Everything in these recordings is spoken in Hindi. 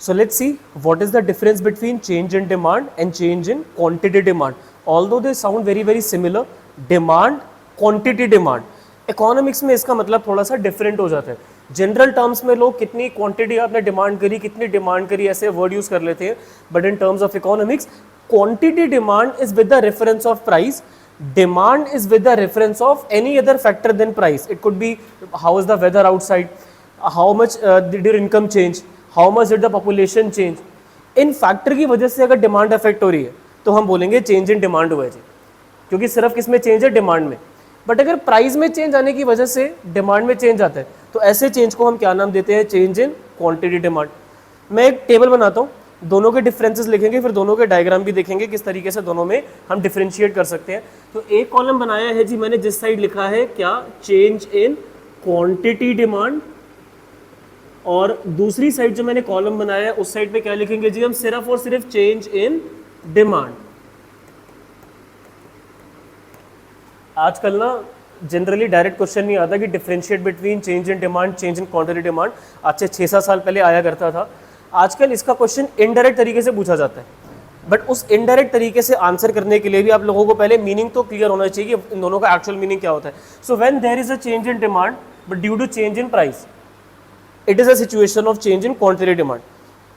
So let's see what is the difference between change in demand and change in quantity demand. Although they sound very very similar, demand, quantity demand, economics में इसका मतलब थोड़ा सा डिफरेंट हो जाता है. जनरल टर्म्स में लोग कितनी क्वांटिटी आपने डिमांड करी, कितनी डिमांड करी, ऐसे वर्ड यूज कर लेते हैं. But in terms of economics, quantity demand is with the reference of price, demand is with the reference of any other factor than price. It could be how is the weather outside, how much did your income change, how much did the population change. In factor की वजह से अगर डिमांड अफेक्ट हो रही है तो हम बोलेंगे चेंज इन डिमांड हुआ है जी, क्योंकि सिर्फ किस में चेंज है, डिमांड में. बट अगर प्राइस में चेंज आने की वजह से डिमांड में चेंज आता है तो ऐसे चेंज को हम क्या नाम देते हैं, चेंज इन क्वांटिटी डिमांड. मैं एक टेबल बनाता हूँ, दोनों के डिफरेंसेस लिखेंगे, फिर दोनों के डायग्राम भी देखेंगे किस तरीके से दोनों में हम डिफरेंशिएट कर सकते हैं. तो एक कॉलम बनाया है जी मैंने, जिस साइड लिखा है क्या, चेंज इन क्वांटिटी डिमांड, और दूसरी साइड जो मैंने कॉलम बनाया है उस साइड पे क्या लिखेंगे जी हम, सिर्फ और सिर्फ चेंज इन डिमांड. आजकल ना जनरली डायरेक्ट क्वेश्चन नहीं आता कि differentiate between change in demand, change in quantity demand. आज से 6-7 साल पहले आया करता था. आजकल इसका क्वेश्चन इनडायरेक्ट तरीके से पूछा जाता है, बट उस इनडायरेक्ट तरीके से आंसर करने के लिए भी आप लोगों को पहले मीनिंग तो क्लियर होना चाहिए कि इन दोनों का एक्चुअल मीनिंग क्या होता है. So when there is a change in demand but due to change in price, it is a situation of change in quantity demand.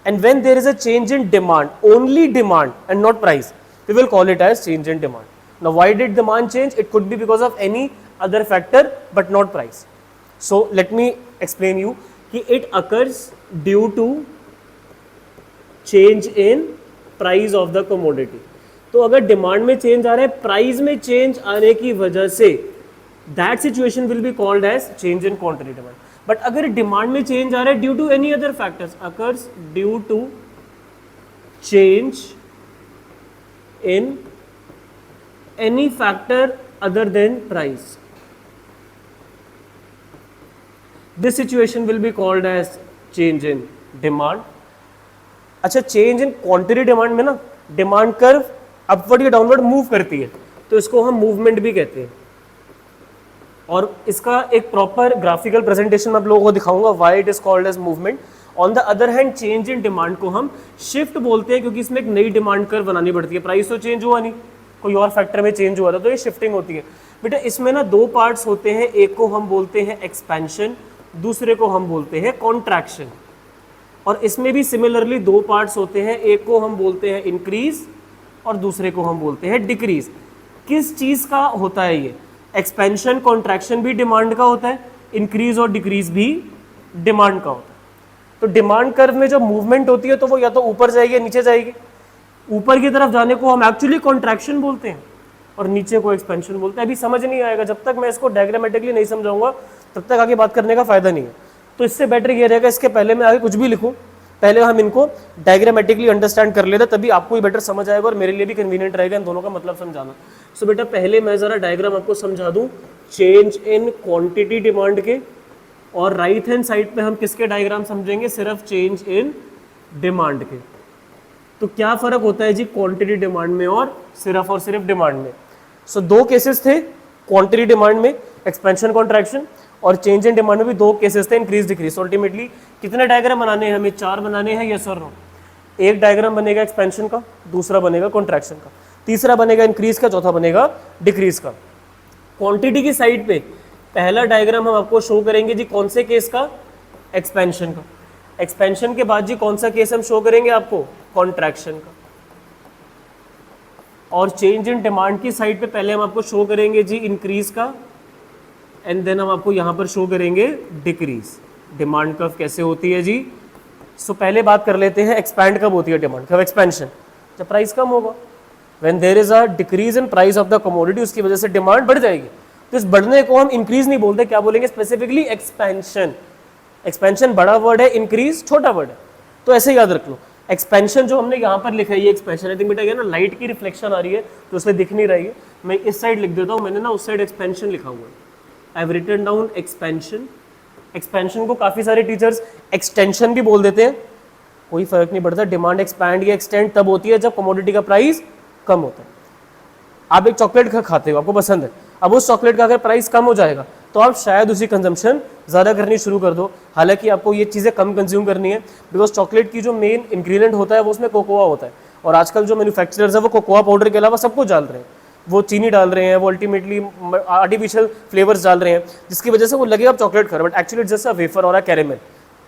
And when there is a change in demand, only demand and not price, we will call it as change in demand. Now why did demand change? It could be because of any other factor but not price. So let me explain you कि it occurs due to change in price of the commodity. तो अगर डिमांड में चेंज आ रहा है, प्राइस में चेंज आने की वजह से, that situation will be called as change in quantity demand. But अगर डिमांड में चेंज आ रहा है due to any other factors, occurs due to change in any factor other than price, this situation will be called as change in demand. अच्छा, चेंज इन क्वांटिटी डिमांड में ना डिमांड कर्व अपवर्ड या डाउनवर्ड मूव करती है, तो इसको हम मूवमेंट भी कहते हैं. और इसका एक प्रॉपर ग्राफिकल प्रेजेंटेशन मैं आप लोगों को दिखाऊंगा why it is called as movement. On the other hand change in demand को हम शिफ्ट बोलते हैं, क्योंकि इसमें एक नई डिमांड कर्व बनानी पड़ती है. प्राइस तो चेंज हुआ नहीं, कोई और फैक्टर में चेंज हुआ था, तो ये शिफ्टिंग होती है. बेटा इसमें ना दो पार्ट्स होते हैं, एक को हम बोलते हैं एक्सपेंशन, दूसरे को हम बोलते हैं कॉन्ट्रैक्शन. और इसमें भी सिमिलरली दो पार्ट्स होते हैं, एक को हम बोलते हैं इंक्रीज और दूसरे को हम बोलते हैं डिक्रीज. किस चीज का होता है ये, एक्सपेंशन कॉन्ट्रैक्शन भी डिमांड का होता है, इंक्रीज और डिक्रीज भी डिमांड का होता है. तो डिमांड कर्व में जब मूवमेंट होती है तो वो या तो ऊपर जाएगी या नीचे जाएगी. ऊपर की तरफ जाने को हम एक्चुअली कॉन्ट्रैक्शन बोलते हैं और नीचे को एक्सपेंशन बोलते हैं. अभी समझ नहीं आएगा, जब तक मैं इसको डायग्रामेटिकली नहीं समझाऊंगा तब तक आगे बात करने का फायदा नहीं है. तो इससे बेटर ये रहेगा, इसके पहले मैं आगे कुछ भी लिखूं, पहले हम इनको डायग्रामेटिकली अंडरस्टैंड कर लेते, तभी आपको ही बेटर समझ आएगा और मेरे लिए भी कन्वीनियंट रहेगा इन दोनों का मतलब समझाना. सो बेटा पहले मैं ज़रा डायग्राम आपको समझा दूं चेंज इन क्वांटिटी डिमांड के, और राइट हैंड साइड पे हम किसके डायग्राम समझेंगे, सिर्फ चेंज इन डिमांड के. तो क्या फ़र्क होता है जी क्वांटिटी डिमांड में और सिर्फ डिमांड में. सो दो केसेस थे क्वांटिटी डिमांड में, एक्सपेंशन कॉन्ट्रैक्शन, और चेंज इन डिमांड में भी दो केसेस थे, इंक्रीज डिक्रीज. अल्टीमेटली कितने डायग्राम बनाने हैं हमें, 4 बनाने हैं, यस और नो. एक डायग्राम बनेगा एक्सपेंशन का, दूसरा बनेगा कॉन्ट्रैक्शन का, तीसरा बनेगा इंक्रीज का, चौथा बनेगा डिक्रीज का. क्वांटिटी की साइड पे पहला डायग्राम हम आपको शो करेंगे जी कौन से केस का, एक्सपेंशन का. एक्सपेंशन के बाद जी कौन सा केस हम शो करेंगे आपको, कॉन्ट्रैक्शन का. और चेंज इन डिमांड की साइड पे पहले हम आपको शो करेंगे जी इंक्रीज का, एंड देन हम आपको यहाँ पर शो करेंगे डिक्रीज. डिमांड कर्व कैसे होती है जी. सो पहले बात कर लेते हैं एक्सपैंड कब होती है डिमांड कर्व, एक्सपेंशन जब प्राइस कम होगा. When there is a decrease in price of the commodity, उसकी वजह से डिमांड बढ़ जाएगी. तो इस बढ़ने को हम इंक्रीज नहीं बोलते, क्या बोलेंगे, स्पेसिफिकली एक्सपेंशन. एक्सपेंशन बड़ा वर्ड है, इंक्रीज छोटा वर्ड है, तो ऐसे याद रख लो. एक्सपेंशन जो हमने यहाँ पर लिखा है ये एक्सपेंशन. आई थिंक बेटा ये ना लाइट की रिफ्लेक्शन आ रही है तो उसमें दिख नहीं रही है, मैं इस साइड लिख देता हूँ. मैंने ना उस साइड एक्सपेंशन लिखा हुआ है, I have written down expansion. Expansion को काफ़ी सारे टीचर्स एक्सटेंशन भी बोल देते हैं, कोई फर्क नहीं पड़ता. डिमांड एक्सपैंड या एक्सटेंड तब होती है जब कमोडिटी का प्राइस कम होता है. आप एक चॉकलेट खाते हो, आपको पसंद है, अब उस चॉकलेट का अगर प्राइस कम हो जाएगा तो आप शायद उसी कंजम्पशन ज़्यादा करनी शुरू कर दो। हालांकि आपको ये चीज़ें कम कंज्यूम करनी है, बिकॉज चॉकलेट की जो मेन इंग्रेडिएंट होता है वो उसमें कोकोआ होता है, और आजकल जो मैन्युफैक्चरर्स है वो कोकोआ पाउडर के अलावा सब कुछ डाल रहे हैं, वो चीनी डाल रहे हैं, वो अल्टीमेटली आर्टिफिशियल फ्लेवर्स डाल रहे हैं, जिसकी वजह से वो लगेगा आप चॉकलेट खा रहे हो, but actually just a wafer और अ कैरेमल।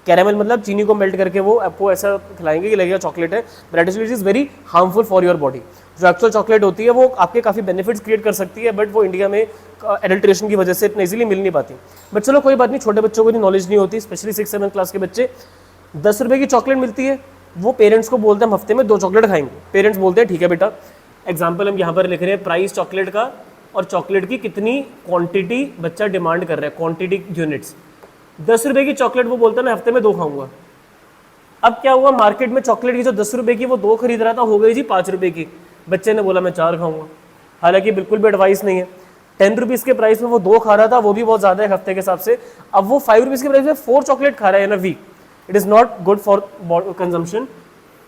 कैरेमल मतलब चीनी को मेल्ट करके वो आपको ऐसा खिलाएंगे कि लगेगा चॉकलेट है, but actually it is very harmful for your body. जो एक्चुअल चॉकलेट होती है वो आपके काफ़ी बेनिफिट्स क्रिएट कर सकती है, बट वो इंडिया में एडल्ट्रेशन की वजह से इतना इजीली मिल नहीं पाती। बट चलो कोई बात नहीं, छोटे बच्चों को इतनी नॉलेज नहीं होती, स्पेशली 6-7 क्लास के बच्चे। 10 रुपये की चॉकलेट मिलती है, वो पेरेंट्स को बोलते हैं हम हफ्ते में 2 चॉकलेट खाएंगे। पेरेंट्स बोलते हैं ठीक है बेटा, एग्जाम्पल हम यहाँ पर लिख रहे हैं प्राइस चॉकलेट का और चॉकलेट की कितनी क्वांटिटी बच्चा डिमांड कर रहा है, क्वांटिटी यूनिट्स। 10 रुपये की चॉकलेट वो बोलता है मैं हफ्ते में 2 खाऊंगा। अब क्या हुआ, मार्केट में चॉकलेट की जो 10 रुपये की वो 2 खरीद रहा था, हो गई जी 5 रुपये की। बच्चे ने बोला मैं 4 खाऊंगा, हालांकि बिल्कुल भी एडवाइस नहीं है। 10 रुपीज़ के प्राइस में वो 2 खा रहा था, वो भी बहुत ज़्यादा है हफ्ते के हिसाब से। अब वो 5 रुपीज़ के प्राइस में 4 चॉकलेट खा रहा है in a week. It is not good for consumption.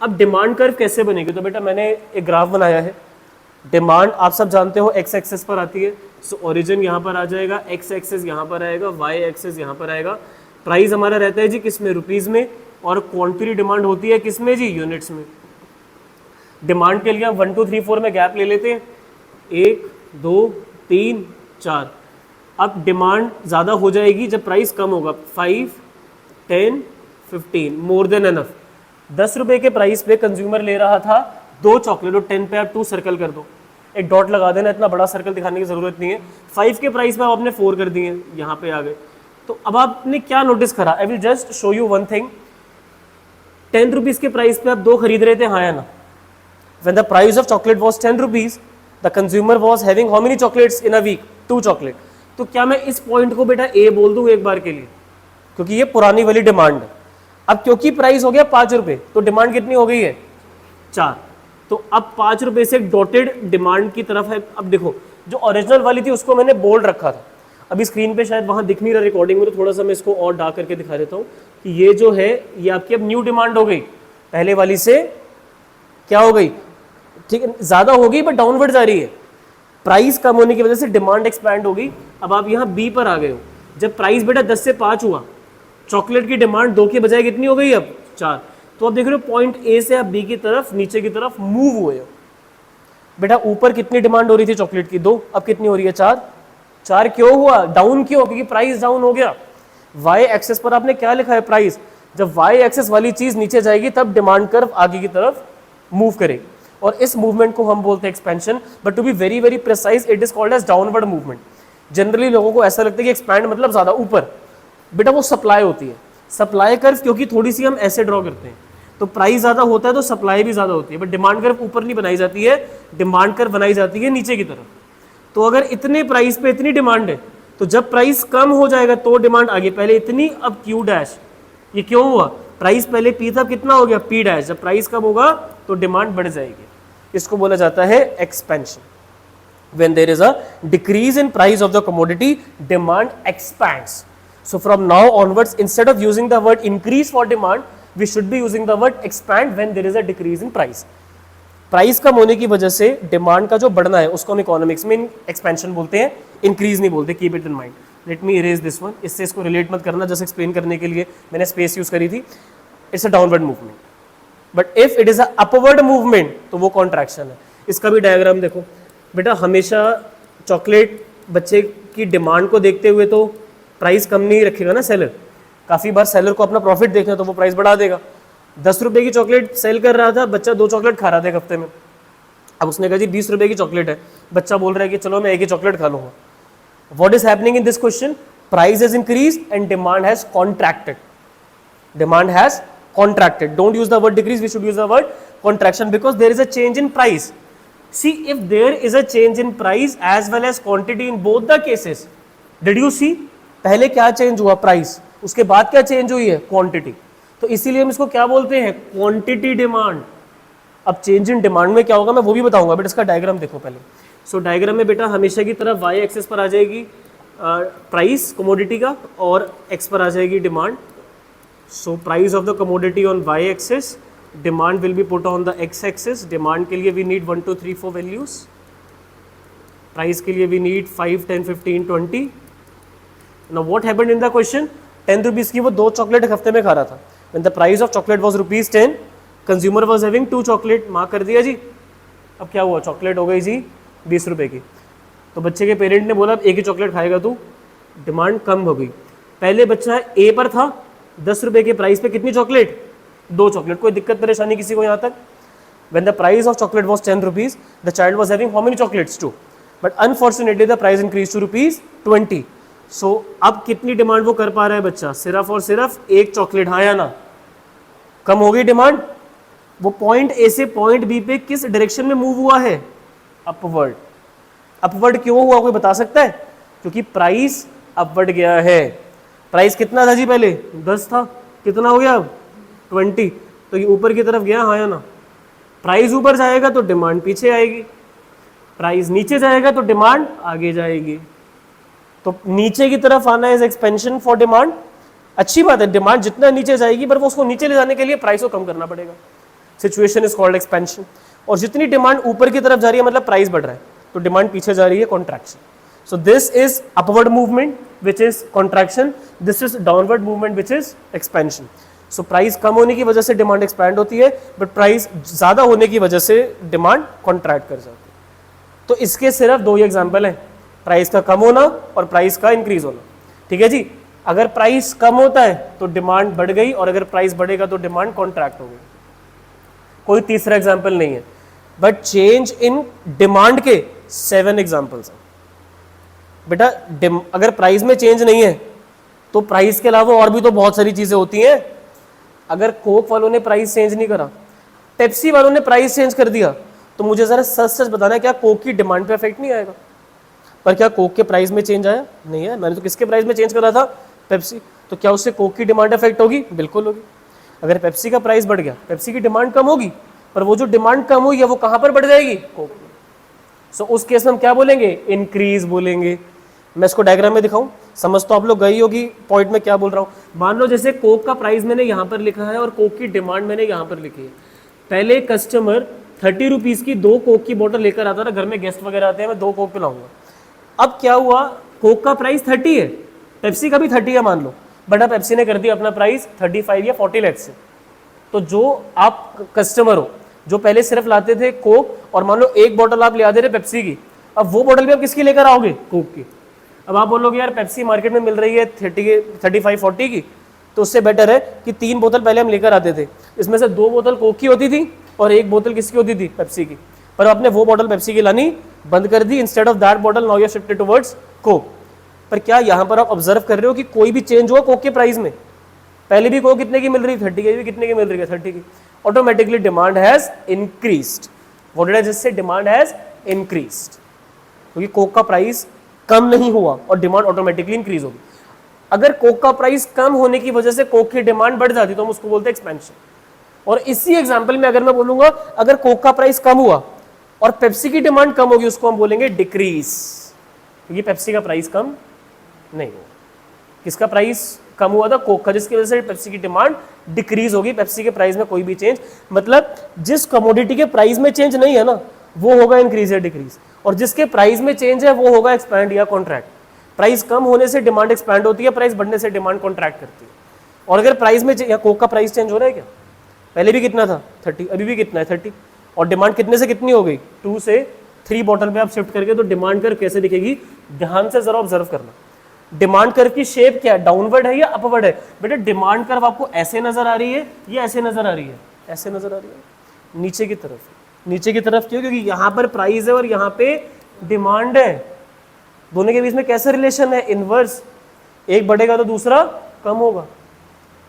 अब डिमांड कर्व कैसे बनेगी, तो बेटा मैंने एक ग्राफ बनाया है। डिमांड आप सब जानते हो एक्स एक्सेस पर आती है, सो ओरिजिन यहाँ पर आ जाएगा, एक्स एक्सेस यहाँ पर आएगा, वाई एक्सेस यहाँ पर आएगा। प्राइस हमारा रहता है जी किस में, रुपीज़ में, और क्वांटिटी डिमांड होती है किस में जी, यूनिट्स में। डिमांड के लिए हम 1 2 3 4 में गैप ले लेते हैं, 1 2 3 4। अब डिमांड ज़्यादा हो जाएगी जब प्राइस कम होगा, 5 10 15, मोर देन एनफ। 10 रुपये के प्राइस पे कंज्यूमर ले रहा था 2 चॉकलेट, और 10 पे आप 2 सर्कल कर दो, एक डॉट लगा देना, इतना बड़ा सर्कल दिखाने की ज़रूरत नहीं है। 5 के प्राइस में आपने 4 कर दिए, यहाँ पे आ गए। तो अब आपने क्या नोटिस करा, I will just show you one thing. 10 rupees के प्राइस पे आप 2 खरीद रहे थे, हाँ या ना। When the price of chocolate was 10 rupees, the consumer was having how many chocolates in a week? 2 chocolate. तो क्या मैं इस पॉइंट को बेटा ए बोल दूं एक बार के लिए, क्योंकि ये पुरानी वाली डिमांड है। अब क्योंकि प्राइस हो गया 5 रुपये, तो डिमांड कितनी हो गई है, 4। तो अब 5 रुपये से डॉटेड डिमांड की तरफ है। अब देखो जो ओरिजिनल वाली थी उसको मैंने बोल्ड रखा था, अभी स्क्रीन पे शायद वहाँ दिख नहीं रहा रिकॉर्डिंग में, तो थोड़ा सा मैं इसको और डार्क करके दिखा देता हूँ कि ये जो है ये आपकी अब न्यू डिमांड हो गई, पहले वाली से क्या हो गई, ठीक है, ज़्यादा हो गई बट डाउनवर्ड जा रही है। प्राइस कम होने की वजह से डिमांड एक्सपैंड हो गई। अब आप यहाँ बी पर आ गए हो, जब प्राइस बेटा 10 से 5 हुआ, चॉकलेट की डिमांड 2 के बजाय कितनी हो गई, अब 4। तो आप देख रहे हो पॉइंट ए से आप बी की तरफ, नीचे की तरफ मूव हुए हो। बेटा ऊपर कितनी डिमांड हो रही थी चॉकलेट की, 2, अब कितनी हो रही है, 4। 4 क्यों हुआ, डाउन क्यों, क्योंकि प्राइस डाउन हो गया। वाई एक्सेस पर आपने क्या लिखा है, प्राइस। जब वाई एक्सेस वाली चीज नीचे जाएगी तब डिमांड कर्व आगे की तरफ मूव करेगी, और इस मूवमेंट को हम बोलते हैं expansion, but to be very very precise it is called as downward movement. Generally लोगों को ऐसा लगता है कि एक्सपैंड मतलब ज्यादा ऊपर, बेटा वो सप्लाई होती है। सप्लाई कर्व क्योंकि थोड़ी सी हम ऐसे ड्रॉ करते हैं, तो प्राइस ज्यादा होता है तो सप्लाई भी ज्यादा होती है, बट डिमांड कर्व ऊपर नहीं बनाई जाती है, डिमांड कर्व बनाई जाती है नीचे की तरफ। तो अगर इतने प्राइस पे इतनी डिमांड है, तो जब प्राइस कम हो जाएगा तो डिमांड आगे, पहले इतनी अब क्यू डैश। ये क्यों हुआ, प्राइस पहले पी था, कितना हो गया पी डैश, जब प्राइस कम होगा तो डिमांड बढ़ जाएगी। इसको बोला जाता है expansion. When there is a decrease in price of the commodity, demand expands. So from now onwards, instead of using the word increase for demand, we should be using the word expand when there is a decrease in price. Price कम होने की वजह से डिमांड का जो बढ़ना है उसको हम इकोनॉमिक्स में एक्सपेंशन बोलते हैं, इंक्रीज नहीं बोलते। Keep it in mind. Let me erase this one, इससे इसको रिलेट मत करना, जस्ट एक्सप्लेन करने के लिए मैंने स्पेस यूज करी थी। It's a downward movement, but if it is a upward movement तो वो कॉन्ट्रैक्शन है। इसका भी डायग्राम देखो बेटा, हमेशा चॉकलेट बच्चे की डिमांड को देखते हुए तो प्राइस कम नहीं रखेगा ना सेलर। काफ़ी बार सेलर को अपना प्रॉफिट देखना है तो वो प्राइस बढ़ा देगा। 10 रुपये की चॉकलेट सेल कर रहा था, बच्चा 2 चॉकलेट खा रहा था एक हफ्ते में। अब उसने कहा जी 20 रुपये की चॉकलेट है, बच्चा बोल रहा है कि चलो मैं एक ही चॉकलेट खा लूँगा। What is happening in this question, price has increase and demand has contracted. Demand has contracted. Don't use the word decrease, we should use the word contraction, because there is a change in price. See, if there is a change in price as well as quantity in both the cases, did you see? पहले क्या चेंज हुआ, प्राइस, उसके बाद क्या चेंज हुई है, क्वांटिटी। तो इसीलिए हम इसको क्या बोलते हैं, क्वांटिटी डिमांड। अब चेंज इन डिमांड में क्या होगा मैं वो भी बताऊंगा, बट इसका डायग्राम देखो पहले। सो डायग्राम में बेटा हमेशा की तरफ वाई एक्सेस पर आ जाएगी प्राइस कमोडिटी का, और एक्स पर आ जाएगी demand. So price of the commodity on y axis, demand will be put on the x axis. Demand के लिए we need 1 2 3 4 values. Price के लिए we need 5 10 15 20. Now what happened in the question, 10 rupees की वो 2 चॉकलेट एक हफ्ते में खा रहा था, when the price of chocolate was ₹10, consumer was having 2 chocolate, mark कर दिया जी। अब क्या हुआ, चॉकलेट हो गई जी 20 रुपए की, तो बच्चे के पेरेंट ने बोला अब एक ही चॉकलेट खाएगा तू, डिमांड कम हो गई। पहले बच्चा ए पर था, 10 रुपए के प्राइस पे कितनी चॉकलेट, 2 चॉकलेट, कोई दिक्कत परेशानी किसी को यहाँ तक। When the price of chocolate was 10 rupees, the child was having how many chocolates too? But unfortunately the price increased to ₹20. So अब कितनी डिमांड वो कर पा रहा है बच्चा, सिर्फ और सिर्फ एक चॉकलेट, हाँ या ना, कम हो गई डिमांड। वो पॉइंट ए से पॉइंट बी पे किस डायरेक्शन में मूव हुआ है, अपवर्ड। अपवर्ड क्यों हुआ कोई बता सकता है, क्योंकि प्राइस अपवर्ड गया है। प्राइस कितना था जी पहले, 10 था, कितना हो गया अब 20, तो ये ऊपर की तरफ गया, हाँ या ना। प्राइस ऊपर जाएगा तो डिमांड पीछे आएगी, प्राइस नीचे जाएगा तो डिमांड आगे जाएगी। तो नीचे की तरफ आना इज एक्सपेंशन फॉर डिमांड, अच्छी बात है, डिमांड जितना नीचे जाएगी पर वो उसको नीचे ले जाने के लिए प्राइस को कम करना पड़ेगा, सिचुएशन इज कॉल्ड एक्सपेंशन। और जितनी डिमांड ऊपर की तरफ जा रही है मतलब प्राइस बढ़ रहा है, तो डिमांड पीछे जा रही है, contraction. So this is upward movement which is contraction, this is downward movement which is expansion. So price कम होने की वजह से डिमांड एक्सपैंड होती है, बट प्राइस ज्यादा होने की वजह से डिमांड कॉन्ट्रैक्ट कर जाती है। तो इसके सिर्फ 2 ही एग्जांपल हैं, प्राइस का कम होना और प्राइस का इंक्रीज होना। ठीक है जी, अगर प्राइस कम होता है तो डिमांड बढ़ गई, और अगर प्राइस बढ़ेगा तो डिमांड कॉन्ट्रैक्ट हो गई। कोई तीसरा एग्जाम्पल नहीं है, बट चेंज इन डिमांड के 7 एग्जाम्पल्स हैं। बेटा अगर प्राइस में चेंज नहीं है तो प्राइस के अलावा और भी तो बहुत सारी चीजें होती हैं। अगर कोक वालों ने प्राइस चेंज नहीं करा, पेप्सी वालों ने प्राइस चेंज कर दिया, तो मुझे जरा सच सच बताना, क्या कोक की डिमांड पे इफेक्ट नहीं आएगा? पर क्या कोक के प्राइस में चेंज आया? नहीं है। मैंने तो किसके प्राइस में चेंज करा था, पेप्सी, तो क्या उससे कोक की डिमांड इफेक्ट होगी? बिल्कुल होगी। अगर पेप्सी का प्राइस बढ़ गया, पेप्सी की डिमांड कम होगी, पर वो जो डिमांड कम हुई है वो कहां पर बढ़ जाएगी, कोक में। सो उस केस में हम क्या बोलेंगे, इंक्रीज बोलेंगे। मैं इसको डायग्राम में दिखाऊं, समझ तो आप लोग गई होगी पॉइंट में क्या बोल रहा हूं। मान लो जैसे कोक का प्राइस मैंने यहां पर लिखा है और कोक की डिमांड मैंने यहां पर लिखी है। पहले कस्टमर 30 रुपीज की 2 कोक की बोतल लेकर आता था, घर में गेस्ट वगैरह आते हैं, मैं 2 कोक पिलाऊंगा। अब क्या हुआ, कोक का प्राइस 30 है, पेप्सी का भी 30 है मान लो, बट अब पेप्सी ने कर दिया अपना प्राइस 35 या 40 लाख से। तो जो आप कस्टमर हो जो पहले सिर्फ लाते थे कोक, और मान लो एक बोतल आप ले आते थे पेप्सी की, अब वो बोतल भी आप किसकी लेकर आओगे, कोक की। अब आप बोलोगे यार पेप्सी मार्केट में मिल रही है 35-40 की, तो उससे बेटर है कि 3 बोतल पहले हम लेकर आते थे, इसमें से 2 बोतल कोक की होती थी और 1 बोतल किसकी होती थी, पेप्सी की। पर आपने वो बोतल पेप्सी की लानी बंद कर दी, इंस्टेड ऑफ दैट बोतल now you are shifted towards Coke. पर क्या यहाँ पर आप ऑब्जर्व कर रहे हो कि कोई भी चेंज हुआ कोक के प्राइस में? पहले भी कोक कितने की मिल रही, 30 की, भी कितने की मिल रही है, 30 की। Automatically demand has increased. What did I just say, demand has increased, क्योंकि कोक का प्राइस कम नहीं हुआ और डिमांड ऑटोमेटिकली इंक्रीज होगी। अगर कोक का प्राइस कम होने की वजह से कोक की डिमांड बढ़ जाती तो हम उसको बोलते हैं एक्सपेंशन। और इसी एग्जांपल में अगर मैं बोलूंगा अगर कोक का प्राइस कम हुआ और पेप्सी की डिमांड कम होगी, उसको हम बोलेंगे डिक्रीज, क्योंकि पेप्सी का प्राइस कम नहीं हुआ। किसका प्राइस कम हुआ था, कोक का, जिसकी वजह से पेप्सी की डिमांड डिक्रीज होगी। पेप्सी के प्राइस में कोई भी चेंज, मतलब जिस कमोडिटी के प्राइस में चेंज नहीं है ना, वो होगा इंक्रीज या डिक्रीज, और जिसके प्राइस में चेंज है वो होगा एक्सपैंड या कॉन्ट्रैक्ट। प्राइस कम होने से डिमांड एक्सपैंड होती है, प्राइस बढ़ने से डिमांड कॉन्ट्रैक्ट करती है। और अगर प्राइस में या कोक का प्राइस चेंज हो रहा है क्या, पहले भी कितना था 30, अभी भी कितना है 30, और डिमांड कितने से कितनी हो गई, 2 से 3 बॉटल में आप शिफ्ट करके, तो डिमांड कर्व कैसे दिखेगी, ध्यान से जरा ऑब्जर्व करना। डिमांड कर्व की शेप क्या है, डाउनवर्ड है या अपवर्ड है? बेटा डिमांड कर्व आपको ऐसे नजर आ रही है या ऐसे नजर आ रही है, ऐसे नजर आ रही है, नीचे की तरफ। नीचे की तरफ क्यों, क्योंकि यहाँ पर प्राइस है और यहाँ पे डिमांड है। दोनों के बीच में कैसा रिलेशन है, इनवर्स। एक बढ़ेगा तो दूसरा कम होगा,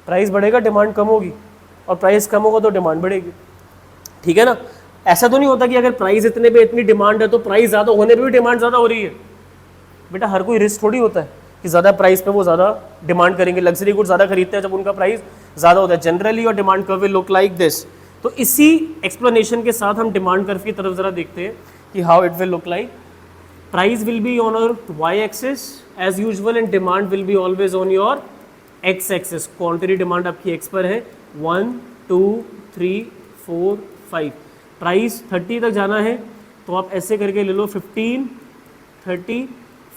प्राइस बढ़ेगा डिमांड कम होगी, और प्राइस कम होगा तो डिमांड बढ़ेगी। ठीक है ना? ऐसा तो नहीं होता कि अगर प्राइस इतने पे इतनी डिमांड है तो प्राइस ज्यादा होने पे भी डिमांड ज्यादा हो रही है। बेटा हर कोई रिस्क थोड़ी होता है कि ज्यादा प्राइस पे वो ज्यादा डिमांड करेंगे। लग्जरी गुड ज्यादा खरीदते हैं जब उनका प्राइस ज्यादा होता है। जनरली और demand curve will look like this. तो इसी एक्सप्लेनेशन के साथ हम डिमांड कर्व की तरफ जरा देखते हैं कि how it will look like. Price will be on your Y axis as usual and demand will be always on your X axis. Quantity demand आपकी एक्स पर है, 1 2 3 4 5। प्राइस 30 तक जाना है तो आप ऐसे करके ले लो 15 30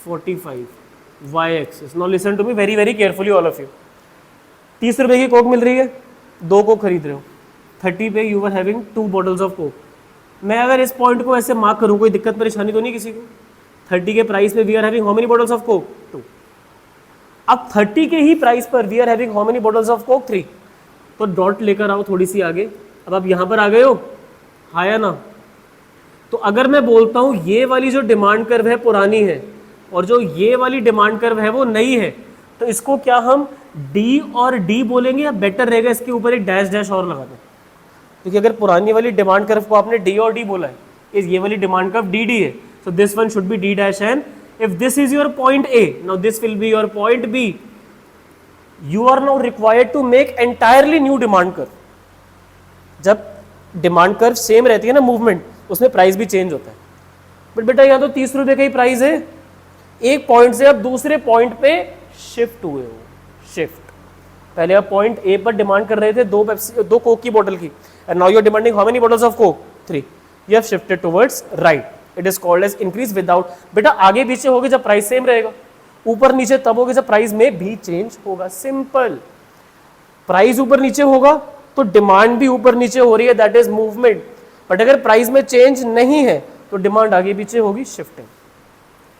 45। y axis. Now listen to me very very carefully all of you. 30 रुपए की कोक मिल रही है, 2 कोक खरीद रहे हो, 30 पे you are having 2 bottles of Coke. मैं अगर इस पॉइंट को ऐसे मार्क करूं, कोई दिक्कत परेशानी तो नहीं किसी को? 30 के प्राइस पे we are having how many bottles of Coke? 2। अब 30 के ही प्राइस पर we are having how many bottles of Coke? 3। तो डॉट लेकर आओ थोड़ी सी आगे। अब आप यहां पर आ गए हो, हाँ या ना? तो अगर मैं बोलता हूं ये वाली जो डिमांड कर्व है पुरानी है और जो ये वाली डिमांड कर्व है वो नई है, तो इसको क्या हम डी और डी बोलेंगे या बेटर रहेगा इसके ऊपर एक डैश डैश और लगा दें? क्योंकि अगर पुरानी वाली डिमांड कर्व को आपने डी और डी बोला है, ये वाली डिमांड कर्व डी डी है, so this one should be d dash n. If this is your point A, now this will be your point B. You are now required to make entirely new demand curve. जब डिमांड कर्व सेम रहती है ना मूवमेंट, उसमें प्राइस भी चेंज होता है। बट बेटा यहाँ तो 30 रुपए का ही प्राइस है, एक पॉइंट से आप दूसरे पॉइंट पे शिफ्ट हुए हो। शिफ्ट, पहले आप पॉइंट ए पर डिमांड कर रहे थे 2 कोक की बोतल की, and now you are demanding how many bottles of Coke? 3। You have shifted towards right. It is called as increase without. बेटा आगे पीछे होगी जब प्राइस सेम रहेगा, ऊपर नीचे तब होगी जब प्राइस में भी चेंज होगा। सिंपल। प्राइस ऊपर नीचे होगा तो डिमांड भी ऊपर नीचे हो रही है, दैट इज मूवमेंट। बट अगर प्राइस में चेंज नहीं है तो डिमांड आगे पीछे होगी, shifting.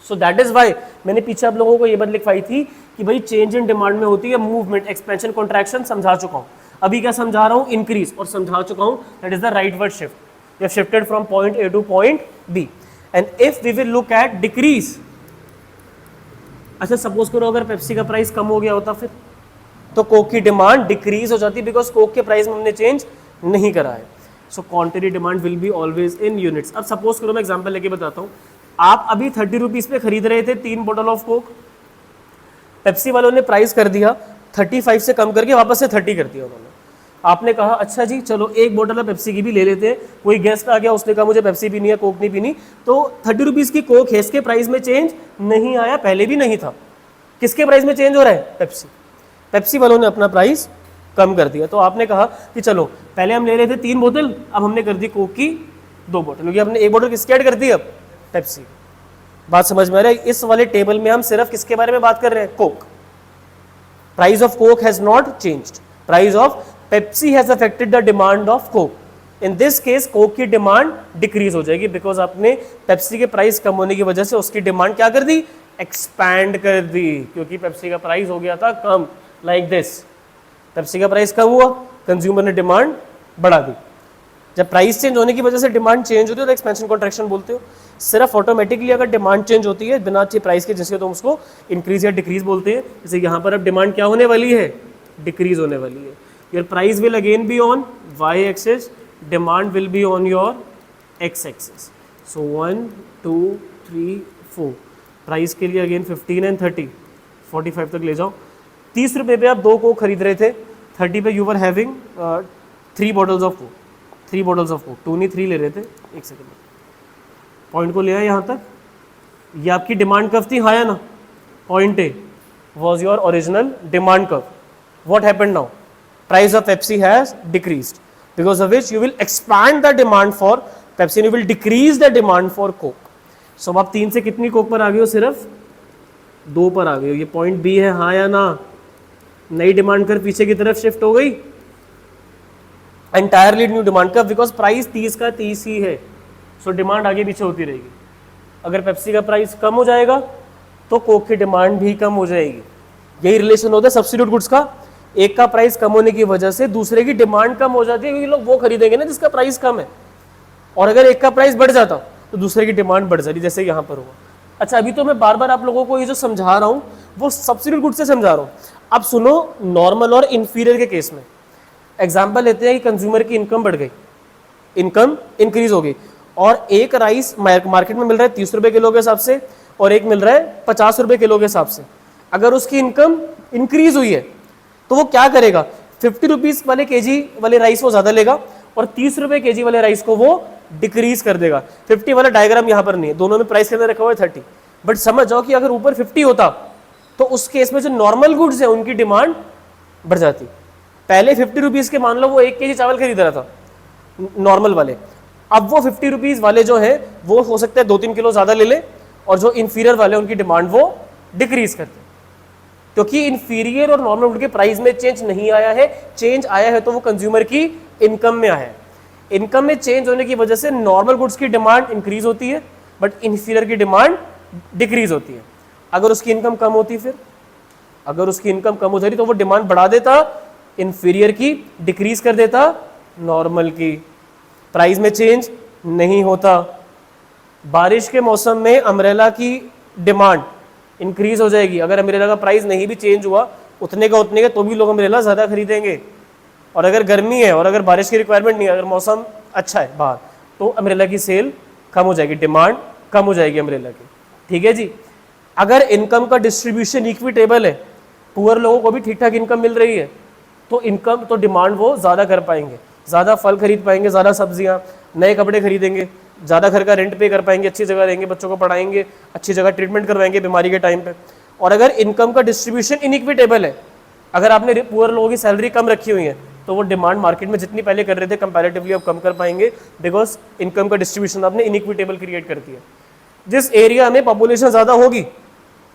So that is why मैंने पीछे आप लोगों को ये बात लिखवाई थी कि भाई चेंज इन डिमांड में होती है मूवमेंट, एक्सपेंशन, कॉन्ट्रैक्शन। समझा चुका हूं। अभी क्या समझा रहा हूं? इंक्रीज। और समझा चुका हूं that is the right word, shift. You have shifted from point A to point B. And if we will look at decrease, अच्छा सपोज करो अगर पेप्सी का प्राइस कम हो गया होता फिर तो कोक की डिमांड डिक्रीज हो जाती, बिकॉज कोक के प्राइस में हमने चेंज नहीं करा है। So quantity demand will be always in units. अब सपोज करो मैं एग्जांपल लेके बताता हूँ। आप अभी 30 रुपीज पे खरीद रहे थे 3 बॉटल ऑफ कोक, पेप्सी वालों ने प्राइस कर दिया 35 से कम करके वापस से 30 कर दिया उन्होंने। आपने कहा अच्छा जी चलो एक बोतल पेप्सी की भी ले लेते हैं। कोई गेस्ट आ गया, उसने कहा मुझे पेप्सी पीनी है, कोक नहीं पीनी, तो 30 रुपीज़ की कोक है, इसके प्राइस में चेंज नहीं आया, पहले भी नहीं था। किसके प्राइस में चेंज हो रहा है? पेप्सी। पेप्सी वालों ने अपना प्राइस कम कर दिया। तो आपने कहा कि चलो पहले हम ले रहे थे 3 बोतल, अब हमने कर दी कोक की 2 बोतल, क्योंकि हमने 1 बोतल किसकी ऐड कर दी? अब पेप्सी। बात समझ में आ रहा है? इस वाले टेबल में हम सिर्फ किसके बारे में बात कर रहे हैं? Coke. Price of Coke has not changed, price of Pepsi has affected the demand of Coke. In this case, Coke की डिमांड डिक्रीज हो जाएगी, बिकॉज आपने पेप्सी के प्राइस कम होने की वजह से उसकी डिमांड क्या कर दी? एक्सपैंड कर दी, क्योंकि पेप्सी का प्राइस हो गया था कम, लाइक दिस। पेप्सी का प्राइस कम हुआ, कंज्यूमर ने डिमांड बढ़ा दी। जब प्राइस चेंज होने की वजह से डिमांड चेंज होती है तो एक्सपेंशन कॉन्ट्रैक्शन बोलते हो। सिर्फ ऑटोमेटिकली अगर डिमांड चेंज होती है बिना अच्छे प्राइस के, जिसके तो उसको इंक्रीज या डिक्रीज बोलते हैं। जैसे यहाँ पर अब डिमांड क्या होने वाली है? डिक्रीज होने वाली है। Your price will again be on y-axis, demand will be on your x-axis. So 1, 2, 3, 4. Price के लिए अगेन 15 एंड 30, 45 तक ले जाओ। 30 रुपये पे आप 2 कोक खरीद रहे थे, 30 पे you were having 3 bottles of Coke, 3 bottles of Coke, 2 नहीं 3 ले रहे थे। एक सेकेंड, पॉइंट को ले आए यहाँ तक। ये आपकी डिमांड कर्व थी, हाँ या ना? Point A was your original demand curve. What happened now? Price of Pepsi has decreased, because of which you will expand the demand for Pepsi and you will decrease the demand for Coke. So अब आप 3 से कितनी कोक पर आ गए हो? सिर्फ 2 पर आ गए हो। ये पॉइंट बी है, हाँ या ना? नई डिमांड कर पीछे की तरफ शिफ्ट हो गई, एंटायरली न्यू डिमांड कर, बिकॉज प्राइस 30 का 30 ही है। सो डिमांड आगे पीछे होती रहेगी। अगर पेप्सी का प्राइस कम हो जाएगा तो कोक की डिमांड भी कम हो जाएगी। यही रिलेशन होता है सब्स्टिट्यूट गुड्स का। एक का प्राइस कम होने की वजह से दूसरे की डिमांड कम हो जाती है, क्योंकि लोग वो खरीदेंगे ना जिसका प्राइस कम है। और अगर एक का प्राइस बढ़ जाता तो दूसरे की डिमांड बढ़ जाती, जैसे यहाँ पर हुआ। अच्छा, अभी तो मैं बार बार आप लोगों को ये जो समझा रहा हूँ वो सब्स्टिट्यूट गुड्स से समझा रहा हूँ। अब सुनो, नॉर्मल और इन्फीरियर के केस में एग्जाम्पल लेते हैं कि कंज्यूमर की इनकम बढ़ गई, इनकम इंक्रीज हो गई, और एक राइस मार्केट में मिल रहा है 30 रुपये किलो के हिसाब से और एक मिल रहा है 50 रुपये किलो के हिसाब से। अगर उसकी इनकम इंक्रीज हुई है तो वो क्या करेगा? 50 रुपीज वाले केजी वाले राइस वो ज्यादा लेगा और 30 रुपये केजी वाले राइस को वो डिक्रीज कर देगा। 50 वाला डायग्राम यहाँ पर नहीं है, दोनों में प्राइस के अंदर रखा हुआ है 30। बट समझ जाओ कि अगर ऊपर 50 होता तो उस केस में जो नॉर्मल गुड्स है उनकी डिमांड बढ़ जाती। पहले 50 रुपीज के मान लो वो 1 केजी चावल खरीद रहा था नॉर्मल वाले, अब वो 50 रुपीज वाले जो है वो हो सकता है 2-3 किलो ज्यादा ले ले, और जो इंफीरियर वाले उनकी डिमांड वो डिक्रीज करते हैं, क्योंकि इंफीरियर और नॉर्मल गुड के प्राइस में चेंज नहीं आया है। चेंज आया है तो वो कंज्यूमर की इनकम में आया है। इनकम में चेंज होने की वजह से नॉर्मल गुड्स की डिमांड इंक्रीज होती है बट इंफीरियर की डिमांड डिक्रीज होती है। अगर उसकी इनकम कम होती, फिर अगर उसकी इनकम कम हो जाती तो वो डिमांड बढ़ा देता, इंफीरियर की डिक्रीज कर देता, नॉर्मल की। प्राइस में चेंज नहीं होता। बारिश के मौसम में अम्ब्रेला की डिमांड इंक्रीज हो जाएगी। अगर अम्ब्रेला का प्राइस नहीं भी चेंज हुआ उतने का तो भी लोग अम्ब्रेला ज़्यादा खरीदेंगे। और अगर गर्मी है और अगर बारिश की रिक्वायरमेंट नहीं है, अगर मौसम अच्छा है बाहर, तो अम्ब्रेला की सेल कम हो जाएगी, डिमांड कम हो जाएगी अम्ब्रेला की। ठीक है जी। अगर इनकम का डिस्ट्रीब्यूशन इक्विटेबल है, पुअर लोगों को भी ठीक ठाक इनकम मिल रही है, तो इनकम तो डिमांड वो ज़्यादा कर पाएंगे, ज़्यादा फल खरीद पाएंगे, ज़्यादा सब्जियां, नए कपड़े खरीदेंगे, ज़्यादा घर का रेंट पे कर पाएंगे, अच्छी जगह रहेंगे, बच्चों को पढ़ाएंगे, अच्छी जगह ट्रीटमेंट करवाएंगे बीमारी के टाइम पे। और अगर इनकम का डिस्ट्रीब्यूशन इनइक्विटेबल है, अगर आपने पुअर लोगों की सैलरी कम रखी हुई है, तो वो डिमांड मार्केट में जितनी पहले कर रहे थे कंपैरेटिवली अब कम कर पाएंगे, बिकॉज इनकम का डिस्ट्रीब्यूशन आपने इनइक्विटेबल क्रिएट कर दिया। जिस एरिया में पॉपुलेशन ज़्यादा होगी,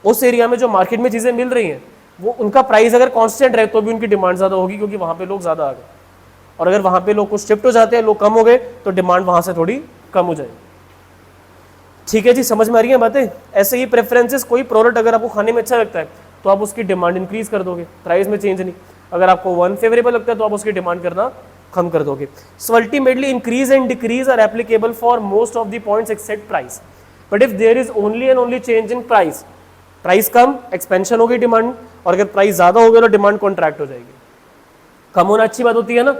उस एरिया में जो मार्केट में चीज़ें मिल रही हैं, वो उनका प्राइस अगर कांस्टेंट रहे तो भी उनकी डिमांड ज़्यादा होगी, क्योंकि वहाँ पे लोग ज़्यादा आ गए। और अगर वहाँ पे लोग कुछ शिफ्ट हो जाते हैं, लोग कम हो गए, तो डिमांड वहाँ से थोड़ी कम हो जाएगी। ठीक है जी, समझ में आ रही है बातें। ऐसे ही प्रेफरेंसेस, कोई प्रोडक्ट अगर आपको खाने में अच्छा लगता है तो आप उसकी डिमांड इंक्रीज कर दोगे, प्राइस में चेंज नहीं। अगर आपको वन फेवरेबल लगता है तो आप उसकी डिमांड करना कम कर दोगे। So ultimately increase and decrease are applicable for most of the points except price. But if there is only and only change in price, price कम एक्सपेंशन होगी डिमांड, और अगर प्राइस ज़्यादा हो गया तो डिमांड कॉन्ट्रैक्ट हो जाएगी। कम होना अच्छी बात होती है ना,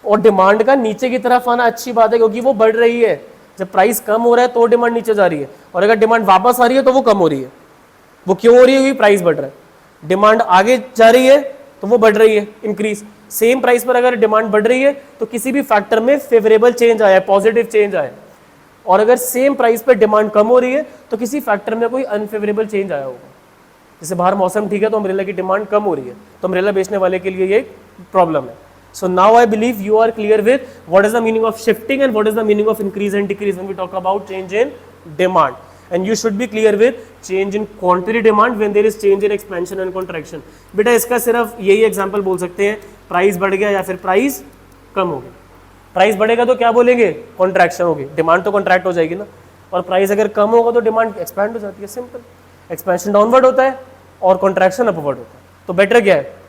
और डिमांड का नीचे की तरफ आना अच्छी बात है, क्योंकि वो बढ़ रही है। जब प्राइस कम हो रहा है तो डिमांड नीचे जा रही है, और अगर डिमांड वापस आ रही है तो वो कम हो रही है। वो क्यों हो रही है? क्योंकि प्राइस बढ़ रहा है। डिमांड आगे जा रही है तो वो बढ़ रही है, इंक्रीज। सेम प्राइस पर अगर डिमांड बढ़ रही है तो किसी भी फैक्टर में फेवरेबल चेंज आया है, पॉजिटिव चेंज आया है। और अगर सेम प्राइस पर डिमांड कम हो रही है तो किसी फैक्टर में कोई अनफेवरेबल चेंज आया होगा। जैसे बाहर मौसम ठीक है तो अम्ब्रेला की डिमांड कम हो रही है, तो अम्ब्रेला बेचने वाले के लिए ये एक प्रॉब्लम है। So now I believe you are clear with what is the meaning of shifting and what is the meaning of increase and decrease when we talk about change in demand. And you should be clear with change in quantity demand when there is change in expansion and contraction. बेटा इसका सिर्फ यही एग्जांपल बोल सकते हैं, प्राइस बढ़ गया या फिर प्राइस कम हो गया। प्राइस बढ़ेगा तो क्या बोलेंगे? कॉन्ट्रैक्शन होगी, डिमांड तो कॉन्ट्रैक्ट हो जाएगी ना। और प्राइस अगर कम होगा तो डिमांड एक्सपैंड हो जाती है, सिंपल। एक्सपेंशन डाउनवर्ड होता है और कॉन्ट्रैक्शन अपवर्ड होता है, तो बेटर क्या है?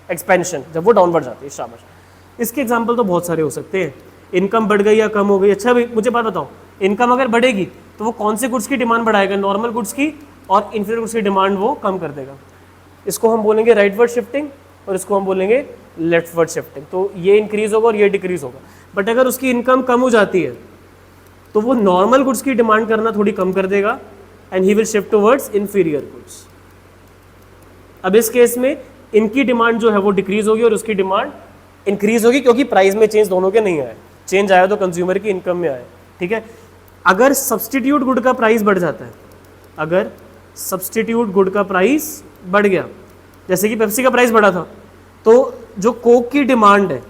एक्सपेंशन, जब वो डाउनवर्ड जाती है। शाबाश। इसके एग्जाम्पल तो बहुत सारे हो सकते हैं। इनकम बढ़ गई या कम हो गई। अच्छा भाई मुझे बात बताओ, इनकम अगर बढ़ेगी तो वो कौन से गुड्स की डिमांड बढ़ाएगा? नॉर्मल गुड्स की, और इंफीरियर गुड्स की डिमांड वो कम कर देगा। इसको हम बोलेंगे राइटवर्ड शिफ्टिंग और इसको हम बोलेंगे लेफ्टवर्ड शिफ्टिंग। तो ये इंक्रीज होगा और ये डिक्रीज होगा। बट अगर उसकी इनकम कम हो जाती है तो वो नॉर्मल गुड्स की डिमांड करना थोड़ी कम कर देगा and he will shift towards inferior goods. अब इस केस में इनकी डिमांड जो है वो डिक्रीज होगी और उसकी डिमांड इंक्रीज होगी, क्योंकि प्राइस में चेंज दोनों के नहीं आया। चेंज आया तो कंज्यूमर की इनकम में आया। ठीक है। अगर सब्सटीट्यूट गुड का प्राइस बढ़ जाता है, अगर सब्सटीट्यूट गुड का प्राइस बढ़ गया, जैसे कि पेप्सी का प्राइस बढ़ा था, तो जो कोक की डिमांड है,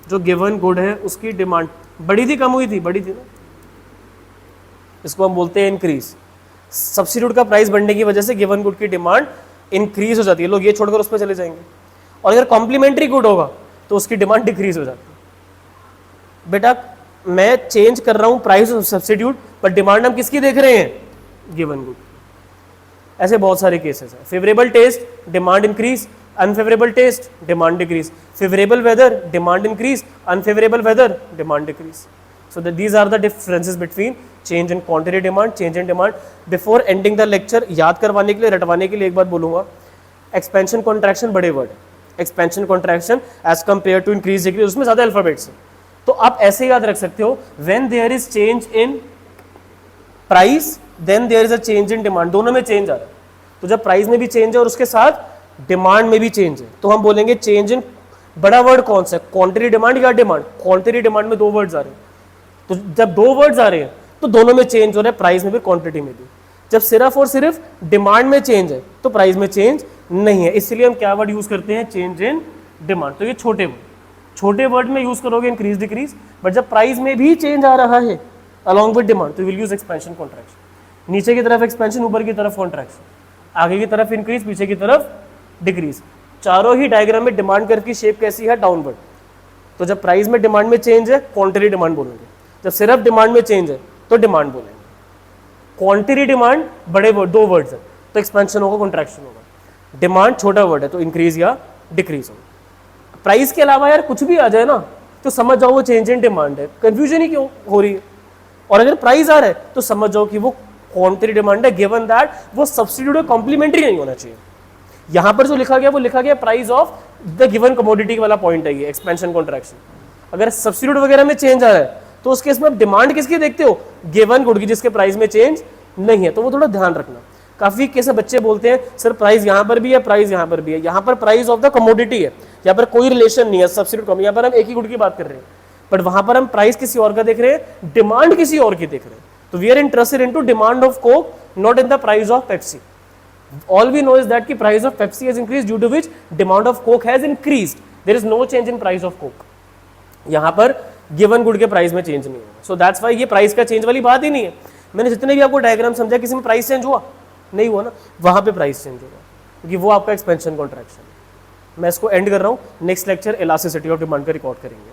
जो गिवन गुड है उसकी डिमांड बढ़ी थी कम हुई थी? बढ़ी थी ना। इसको हम बोलते हैं इंक्रीज। सब्सटीट्यूट का प्राइस बढ़ने की वजह से गिवन गुड की डिमांड इंक्रीज हो जाती है, लोग ये छोड़कर उस पर चले जाएंगे। और अगर कॉम्प्लीमेंट्री गुड होगा तो उसकी डिमांड डिक्रीज हो जाती है। बेटा मैं चेंज कर रहा हूं प्राइस ऑफ सब्स्टिट्यूट, पर डिमांड हम किसकी देख रहे हैं? Given good. ऐसे बहुत सारे केसेस हैं। Favourable taste, demand increase, unfavourable taste, demand decrease, favourable weather, demand increase, unfavourable weather, demand decrease. So that these are the differences between change in quantity demand, change in demand. Before ending the lecture, याद करवाने के लिए, रटवाने के लिए एक बात बोलूँगा, expansion contraction बड़े word, expansion contraction as compared to increase decrease, उसमें ज़्यादा अल्फाबेट्स हैं। तो आप ऐसे याद रख सकते हो, when there is change in price, then there is a change in demand, दोनों में चेंज आ रहा है। तो जब प्राइस में भी चेंज है और उसके साथ डिमांड में भी चेंज है, तो हम बोलेंगे चेंज इन, बड़ा वर्ड कौन सा है? क्वांटिटी डिमांड या डिमांड? क्वांटिटी डिमांड में दो वर्ड्स आ रहे हैं। तो जब दो वर्ड्स आ रहे हैं तो दोनों में चेंज हो रहा है, प्राइस में भी क्वांटिटी में भी। जब सिर्फ और सिर्फ डिमांड में चेंज है तो प्राइस में चेंज नहीं है, इसलिए हम क्या वर्ड यूज करते हैं? Change in demand. तो ये छोटे वर्ड में यूज करोगे इंक्रीज डिक्रीज, बट जब प्राइस में भी चेंज आ रहा है अलॉन्ग विद डिमांड तो विल यूज एक्सपेंशन कॉन्ट्रैक्शन। नीचे की तरफ एक्सपेंशन, ऊपर की तरफ कॉन्ट्रैक्शन। आगे की तरफ इंक्रीज, पीछे की तरफ डिक्रीज। चारों ही डायग्राम में डिमांड कर्व की शेप कैसी है, डाउनवर्ड। तो जब प्राइस में डिमांड में चेंज है क्वांटिटी डिमांड बोलेंगे, जब सिर्फ डिमांड में चेंज है तो डिमांड बोलेंगे। क्वांटिटी डिमांड बड़े वर्ड, दो वर्ड्स है, तो एक्सपेंशन होगा कॉन्ट्रैक्शन होगा। डिमांड छोटा वर्ड है तो इंक्रीज या डिक्रीज होगा। प्राइस के अलावा यार कुछ भी आ जाए ना तो समझ जाओ वो चेंज इन डिमांड है, कंफ्यूजन ही क्यों हो रही है। और अगर प्राइस आ रहा है तो समझ जाओ कि वो क्वांटिटी डिमांड है, गिवन दैट वो सब्स्टिट्यूट कॉम्प्लीमेंट्री नहीं होना चाहिए। यहां पर जो लिखा गया वो लिखा गया price of the given commodity वाला पॉइंट है ये, एक्सपेंशन कॉन्ट्रैक्शन। अगर सब्स्टिट्यूट वगैरह में चेंज आ रहा है तो उस केस में आप डिमांड किसकी देखते हो, गिवन गुड की, जिसके प्राइस में चेंज नहीं है। तो वो थोड़ा ध्यान रखना। काफी केस बच्चे बोलते हैं सर प्राइस यहां पर भी है, प्राइस यहां पर भी है, यहां पर प्राइस ऑफ द कमोडिटी है, यहाँ पर कोई रिलेशन नहीं है सब्स्टिट्यूट। यहाँ पर हम एक ही गुड की बात कर रहे हैं, बट वहां पर हम प्राइस किसी और का देख रहे हैं, डिमांड किसी और की देख रहे हैं। तो we are interested into demand of Coke, not in the price of Pepsi. All we know is that the price of Pepsi has increased due to which demand of Coke has increased. There is no change in price of Coke. यहाँ पर गिवन गुड के प्राइस में चेंज नहीं होगा। सो दैट्स वाई ये प्राइस का चेंज वाली बात ही नहीं है। मैंने जितने भी आपको डायग्राम समझा किसी में प्राइस चेंज हुआ नहीं हुआ ना, वहां पे प्राइस चेंज होगा क्योंकि वो आपका एक्सपेंशन कॉन्ट्रैक्शन है। मैं इसको एंड कर रहा हूँ। Next lecture elasticity of demand का रिकॉर्ड करेंगे।